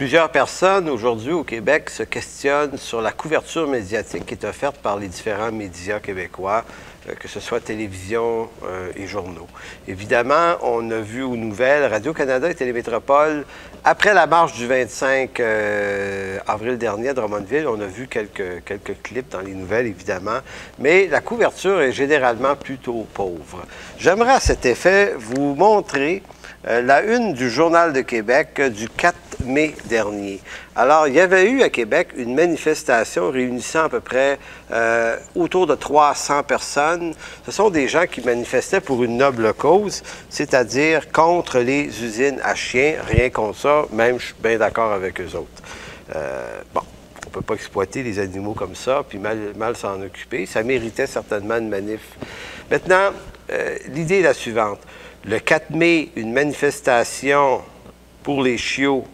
Plusieurs personnes aujourd'hui au Québec se questionnent sur la couverture médiatique qui est offerte par les différents médias québécois, que ce soit télévision et journaux. Évidemment, on a vu aux nouvelles, Radio-Canada et Télémétropole, après la marche du 25 avril dernier à Drummondville, on a vu quelques clips dans les nouvelles, évidemment, mais la couverture est généralement plutôt pauvre. J'aimerais à cet effet vous montrer la une du Journal de Québec du 4 mai dernier. Alors, il y avait eu à Québec une manifestation réunissant à peu près autour de 300 personnes. Ce sont des gens qui manifestaient pour une noble cause, c'est-à-dire contre les usines à chiens. Rien contre ça, même je suis bien d'accord avec eux autres. Bon, on ne peut pas exploiter les animaux comme ça, puis mal s'en occuper. Ça méritait certainement une manif. Maintenant, l'idée est la suivante. Le 4 mai, une manifestation pour les chiots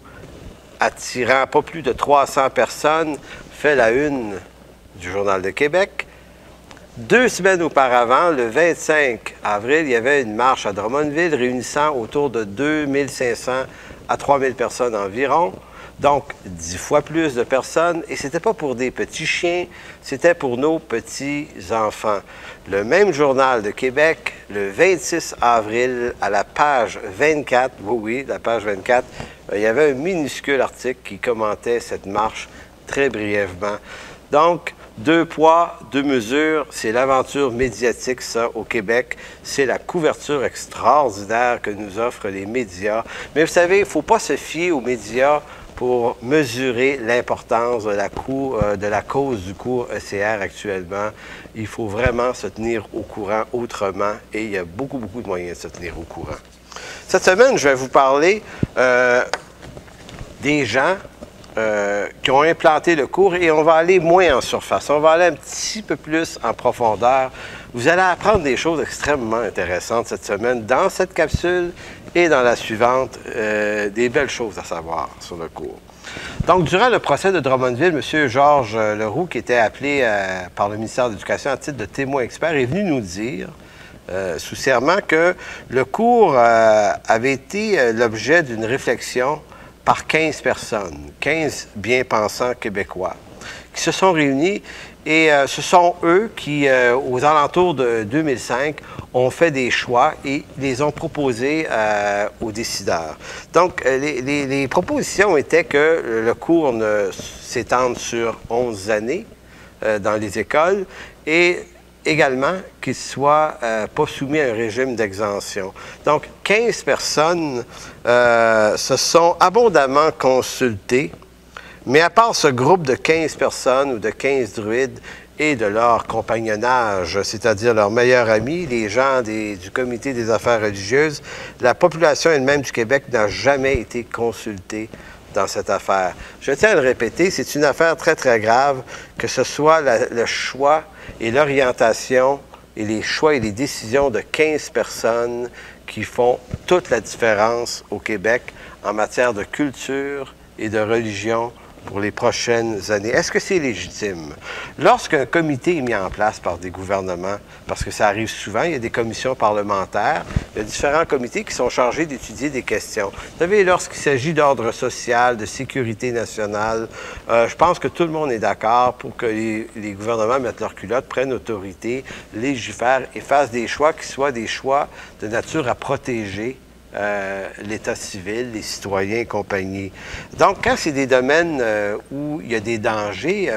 attirant pas plus de 300 personnes fait la une du Journal de Québec. 2 semaines auparavant, le 25 avril, il y avait une marche à Drummondville réunissant autour de 2500 à 3000 personnes environ. Donc, 10 fois plus de personnes. Et ce n'était pas pour des petits chiens, c'était pour nos petits-enfants. Le même Journal de Québec, le 26 avril, à la page 24, oui, la page 24, il y avait un minuscule article qui commentait cette marche très brièvement. Donc, 2 poids, 2 mesures, c'est l'aventure médiatique, ça, au Québec. C'est la couverture extraordinaire que nous offrent les médias. Mais vous savez, il ne faut pas se fier aux médias pour mesurer l'importance de la cause du cours ECR actuellement. Il faut vraiment se tenir au courant autrement et il y a beaucoup de moyens de se tenir au courant. Cette semaine, je vais vous parler des gens qui ont implanté le cours et on va aller moins en surface. On va aller un petit peu plus en profondeur. Vous allez apprendre des choses extrêmement intéressantes cette semaine dans cette capsule et dans la suivante, des belles choses à savoir sur le cours. Donc, durant le procès de Drummondville, M. Georges Leroux, qui était appelé par le ministère de l'Éducation à titre de témoin expert, est venu nous dire, sous serment, que le cours avait été l'objet d'une réflexion par 15 personnes, 15 bien-pensants québécois, qui se sont réunis et ce sont eux qui, aux alentours de 2005, ont fait des choix et les ont proposés aux décideurs. Donc, les propositions étaient que le cours s'étende sur 11 années dans les écoles et également qu'il ne soit pas soumis à un régime d'exemption. Donc, 15 personnes se sont abondamment consultées, mais à part ce groupe de 15 personnes ou de 15 druides et de leur compagnonnage, c'est-à-dire leurs meilleurs amis, les gens du Comité des affaires religieuses, la population elle-même du Québec n'a jamais été consultée dans cette affaire. Je tiens à le répéter, c'est une affaire très grave, que ce soit le choix et l'orientation et les choix et les décisions de 15 personnes qui font toute la différence au Québec en matière de culture et de religion pour les prochaines années. Est-ce que c'est légitime? Lorsqu'un comité est mis en place par des gouvernements, parce que ça arrive souvent, il y a des commissions parlementaires, il y a différents comités qui sont chargés d'étudier des questions. Vous savez, lorsqu'il s'agit d'ordre social, de sécurité nationale, je pense que tout le monde est d'accord pour que les gouvernements mettent leurs culottes, prennent autorité, légifèrent et fassent des choix qui soient des choix de nature à protéger l'État civil, les citoyens et compagnie. Donc, quand c'est des domaines où il y a des dangers,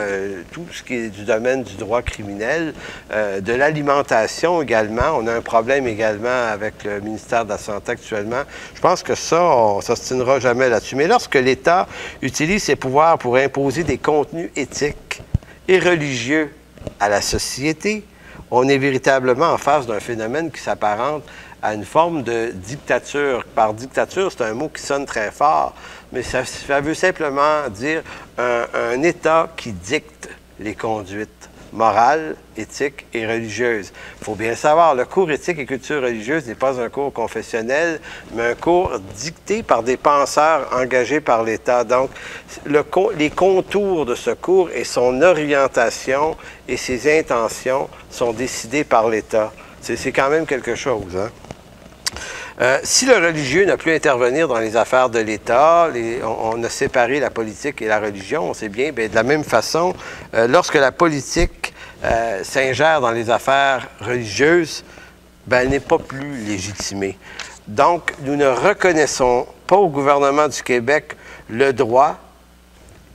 tout ce qui est du domaine du droit criminel, de l'alimentation également, on a un problème également avec le ministère de la Santé actuellement, je pense que ça, on ne s'ostinera jamais là-dessus. Mais lorsque l'État utilise ses pouvoirs pour imposer des contenus éthiques et religieux à la société, on est véritablement en face d'un phénomène qui s'apparente à une forme de dictature. Par dictature, c'est un mot qui sonne très fort, mais ça veut simplement dire un État qui dicte les conduites morales, éthiques et religieuses. Il faut bien savoir, le cours éthique et culture religieuse n'est pas un cours confessionnel, mais un cours dicté par des penseurs engagés par l'État. Donc, les contours de ce cours et son orientation et ses intentions sont décidés par l'État. C'est quand même quelque chose, hein? Si le religieux n'a plus à intervenir dans les affaires de l'État, on a séparé la politique et la religion, on sait bien, bien de la même façon, lorsque la politique s'ingère dans les affaires religieuses, ben, elle n'est pas plus légitimée. Donc, nous ne reconnaissons pas au gouvernement du Québec le droit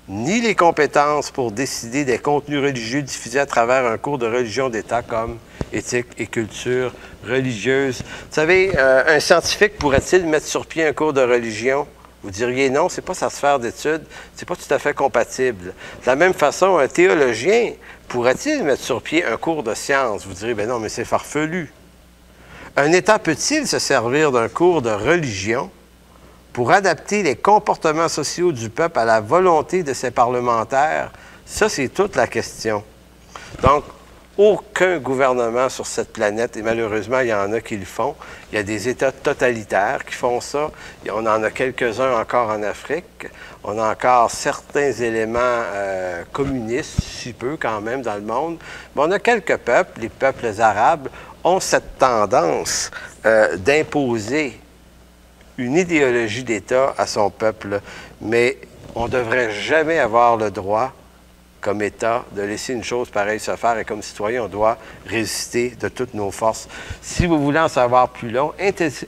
ni les compétences pour décider des contenus religieux diffusés à travers un cours de religion d'État comme éthique et culture religieuse. Vous savez, un scientifique pourrait-il mettre sur pied un cours de religion? Vous diriez non, c'est pas sa sphère d'études, c'est pas tout à fait compatible. De la même façon, un théologien pourrait-il mettre sur pied un cours de science? Vous diriez, ben non, mais c'est farfelu. Un État peut-il se servir d'un cours de religion pour adapter les comportements sociaux du peuple à la volonté de ses parlementaires? Ça, c'est toute la question. Donc, aucun gouvernement sur cette planète, et malheureusement, il y en a qui le font, il y a des États totalitaires qui font ça, on en a quelques-uns encore en Afrique, on a encore certains éléments communistes, si peu quand même, dans le monde, mais on a quelques peuples, les peuples arabes, ont cette tendance d'imposer une idéologie d'État à son peuple, mais on ne devrait jamais avoir le droit, comme État, de laisser une chose pareille se faire, et comme citoyen, on doit résister de toutes nos forces. Si vous voulez en savoir plus long,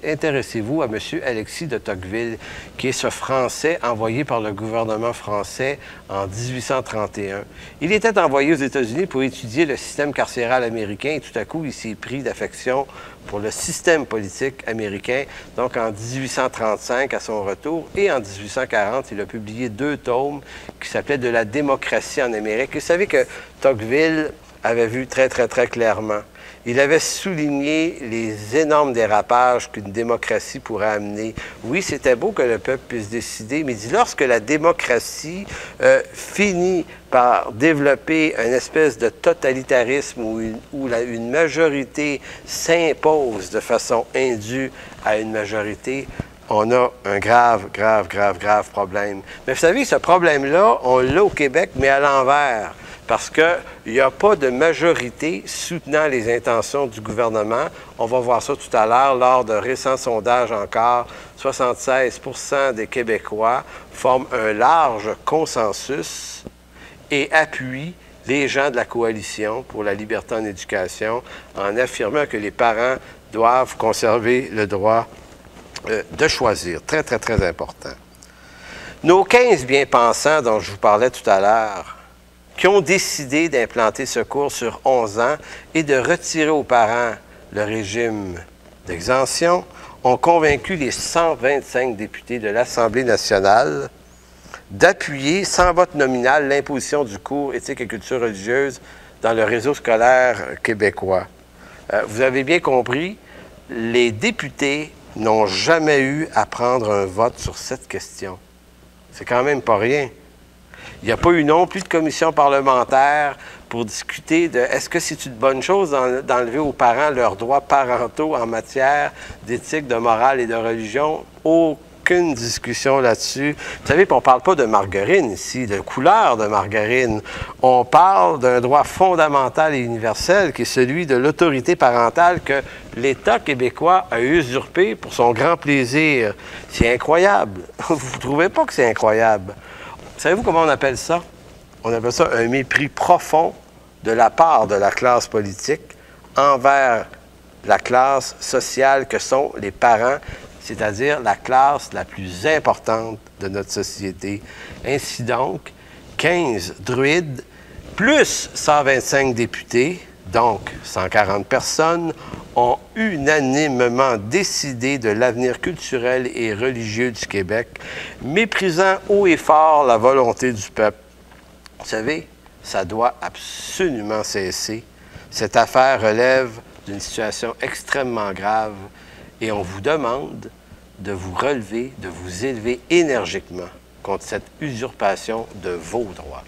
intéressez-vous à M. Alexis de Tocqueville, qui est ce Français envoyé par le gouvernement français en 1831. Il était envoyé aux États-Unis pour étudier le système carcéral américain, et tout à coup, il s'est pris d'affection pour le système politique américain. Donc, en 1835, à son retour, et en 1840, il a publié 2 tomes qui s'appelaient « De la démocratie en Amérique ». Vous savez que Tocqueville avait vu très, très, très clairement. Il avait souligné les énormes dérapages qu'une démocratie pourrait amener. Oui, c'était beau que le peuple puisse décider, mais il dit, lorsque la démocratie finit par développer une espèce de totalitarisme où une majorité s'impose de façon indue à une majorité, on a un grave, grave, grave, grave problème. Mais vous savez, ce problème-là, on l'a au Québec, mais à l'envers. Parce qu'il n'y a pas de majorité soutenant les intentions du gouvernement. On va voir ça tout à l'heure lors de récents sondages encore. 76 % des Québécois forment un large consensus et appuient les gens de la Coalition pour la liberté en éducation en affirmant que les parents doivent conserver le droit de choisir. Très, très, très important. Nos 15 bien-pensants dont je vous parlais tout à l'heure, qui ont décidé d'implanter ce cours sur 11 ans et de retirer aux parents le régime d'exemption, ont convaincu les 125 députés de l'Assemblée nationale d'appuyer, sans vote nominal, l'imposition du cours éthique et culture religieuse dans le réseau scolaire québécois. Vous avez bien compris, les députés n'ont jamais eu à prendre un vote sur cette question. C'est quand même pas rien. Il n'y a pas eu non plus de commission parlementaire pour discuter de est-ce que c'est une bonne chose d'enlever aux parents leurs droits parentaux en matière d'éthique, de morale et de religion. Aucune discussion là-dessus. Vous savez, on ne parle pas de margarine ici, de couleur de margarine. On parle d'un droit fondamental et universel qui est celui de l'autorité parentale que l'État québécois a usurpé pour son grand plaisir. C'est incroyable. Vous ne trouvez pas que c'est incroyable? Savez-vous comment on appelle ça? On appelle ça un mépris profond de la part de la classe politique envers la classe sociale que sont les parents, c'est-à-dire la classe la plus importante de notre société. Ainsi donc, 15 druides plus 125 députés, donc 140 personnes, ont unanimement décidé de l'avenir culturel et religieux du Québec, méprisant haut et fort la volonté du peuple. Vous savez, ça doit absolument cesser. Cette affaire relève d'une situation extrêmement grave et on vous demande de vous relever, de vous élever énergiquement contre cette usurpation de vos droits.